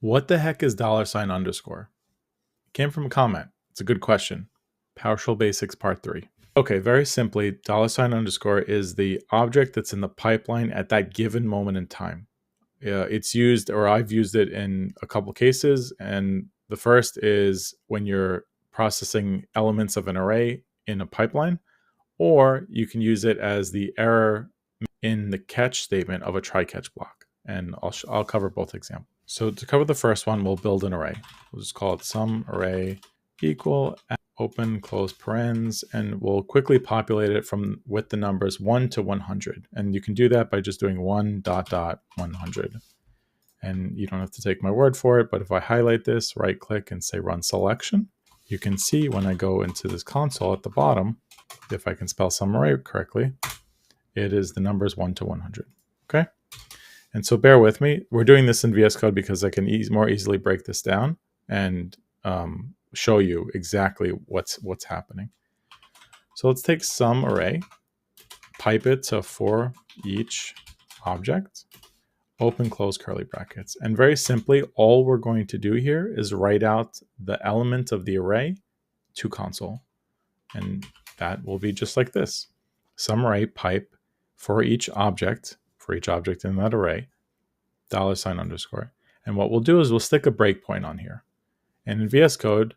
What the heck is $underscore? It came from a comment. It's a good question. PowerShell Basics Part 3. Okay, very simply, $underscore is the object that's in the pipeline at that given moment in time. It's used, or I've used it in a couple cases, and the first is when you're processing elements of an array in a pipeline, or you can use it as the error in the catch statement of a try-catch block. And I'll cover both examples. So to cover the first one, we'll build an array. We'll just call it sum array equal open close parens, and we'll quickly populate it with the numbers 1 to 100. And you can do that by just doing 1 dot dot 100. And you don't have to take my word for it, but if I highlight this, right click and say run selection, you can see when I go into this console at the bottom, if I can spell sum array correctly, it is the numbers 1 to 100. Okay. And so bear with me. We're doing this in VS Code because I can more easily break this down and show you exactly what's happening. So let's take sum array, pipe it to for each object, open close curly brackets. And very simply, all we're going to do here is write out the element of the array to console. And that will be just like this. Sum array pipe for each object in that array, $underscore. And what we'll do is we'll stick a breakpoint on here. And in VS Code,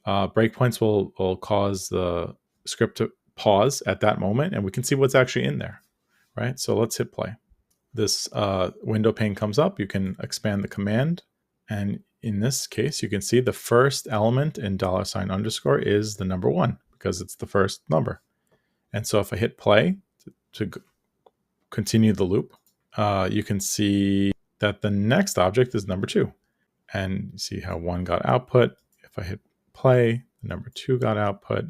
breakpoints will cause the script to pause at that moment, and we can see what's actually in there, right? So let's hit play. This window pane comes up. You can expand the command. And in this case, you can see the first element in $underscore is the number 1 because it's the first number. And so if I hit play to continue the loop, you can see that the next object is number 2. And you see how 1 got output. If I hit play, number 2 got output.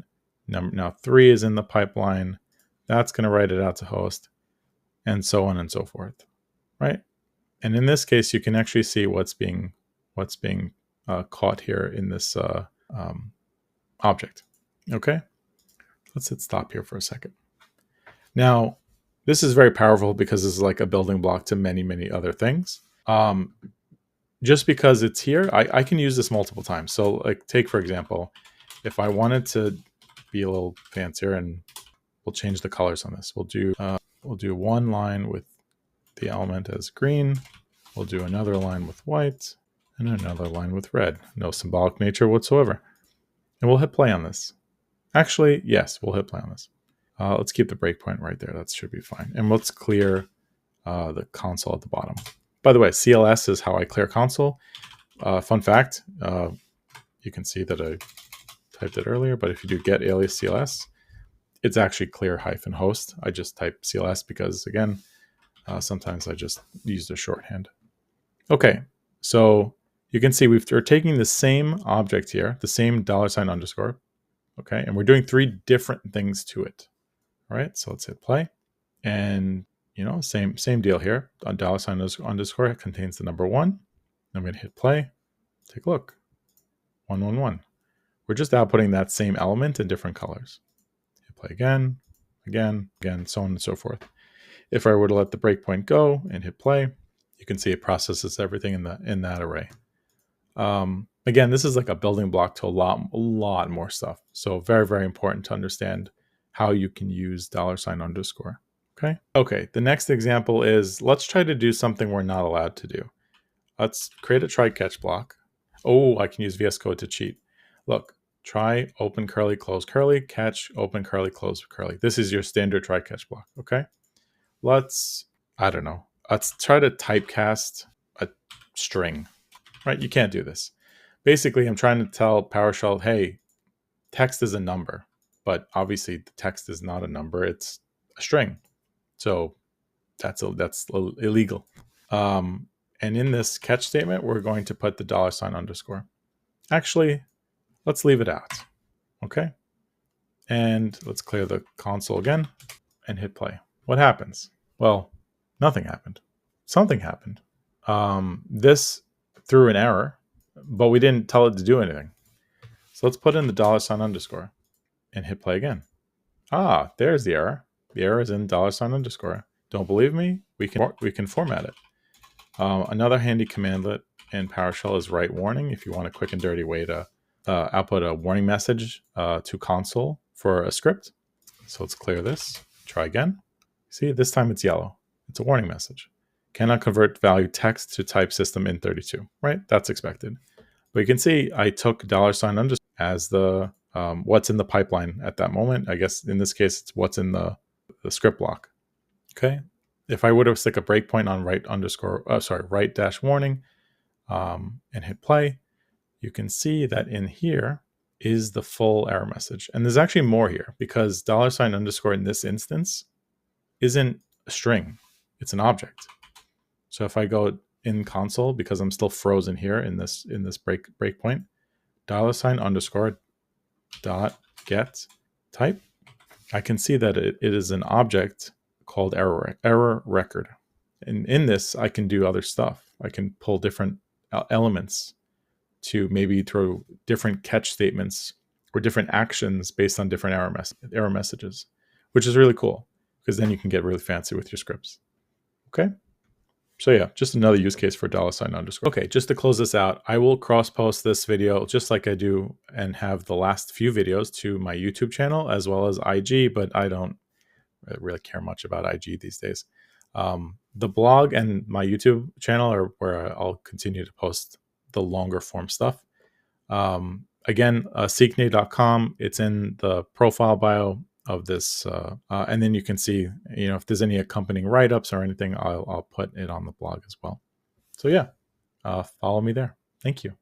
Now 3 is in the pipeline. That's going to write it out to host, and so on and so forth, right? And in this case, you can actually see what's being caught here in this object. Okay, let's hit stop here for a second. Now, this is very powerful because this is like a building block to many, many other things. Just because it's here, I can use this multiple times. So like take, for example, if I wanted to be a little fancier, and we'll change the colors on this. We'll do one line with the element as green. We'll do another line with white and another line with red. No symbolic nature whatsoever. And we'll hit play on this. Actually, yes, we'll hit play on this. Let's keep the breakpoint right there. That should be fine. And let's clear the console at the bottom. By the way, CLS is how I clear console. Fun fact, you can see that I typed it earlier, but if you do get alias CLS, it's actually clear -host. I just type CLS because, again, sometimes I just use the shorthand. Okay, so you can see we're taking the same object here, the same $underscore, okay, and we're doing 3 different things to it. All right, so let's hit play, and you know, same deal here. $underscore contains the number 1. I'm going to hit play. Take a look. 111. We're just outputting that same element in different colors. Hit play again, so on and so forth. If I were to let the breakpoint go and hit play, you can see it processes everything in that array. Again, this is like a building block to a lot more stuff. So very, very important to understand how you can use $underscore. Okay, the next example is, let's try to do something we're not allowed to do. Let's create a try-catch block. Oh, I can use VS Code to cheat. Look, try, open curly, close curly, catch, open curly, close curly. This is your standard try-catch block, okay? Let's try to typecast a string, right? You can't do this. Basically, I'm trying to tell PowerShell, hey, text is a number, but obviously the text is not a number, it's a string. So that's illegal. And in this catch statement, we're going to put the $underscore. Actually, let's leave it out. Okay. And let's clear the console again and hit play. What happens? Well, nothing happened. Something happened. This threw an error, but we didn't tell it to do anything. So let's put in the $underscore and hit play again. Ah, there's the error. The error is in $underscore. Don't believe me? We can format it. Another handy commandlet in PowerShell is write warning if you want a quick and dirty way to output a warning message to console for a script. So let's clear this. Try again. See, this time it's yellow. It's a warning message. Cannot convert value text to type system in 32, right? That's expected. But you can see I took $_ as the what's in the pipeline at that moment. I guess in this case, it's what's in the script block. Okay. If I would have stick a breakpoint on write dash warning and hit play, you can see that in here is the full error message. And there's actually more here because $_ in this instance isn't a string, it's an object. So if I go in console, because I'm still frozen here in this breakpoint, $_ dot get type, I can see that it is an object called error record. And in this, I can do other stuff. I can pull different elements to maybe throw different catch statements or different actions based on different error messages, which is really cool because then you can get really fancy with your scripts. Okay. So yeah, just another use case for $_. Okay, just to close this out, I will cross-post this video just like I do and have the last few videos to my YouTube channel as well as IG, but I don't really care much about IG these days. The blog and my YouTube channel are where I'll continue to post the longer form stuff. Again, seekney.com, it's in the profile bio of this, and then you can see, if there's any accompanying write-ups or anything, I'll put it on the blog as well. So yeah, follow me there. Thank you.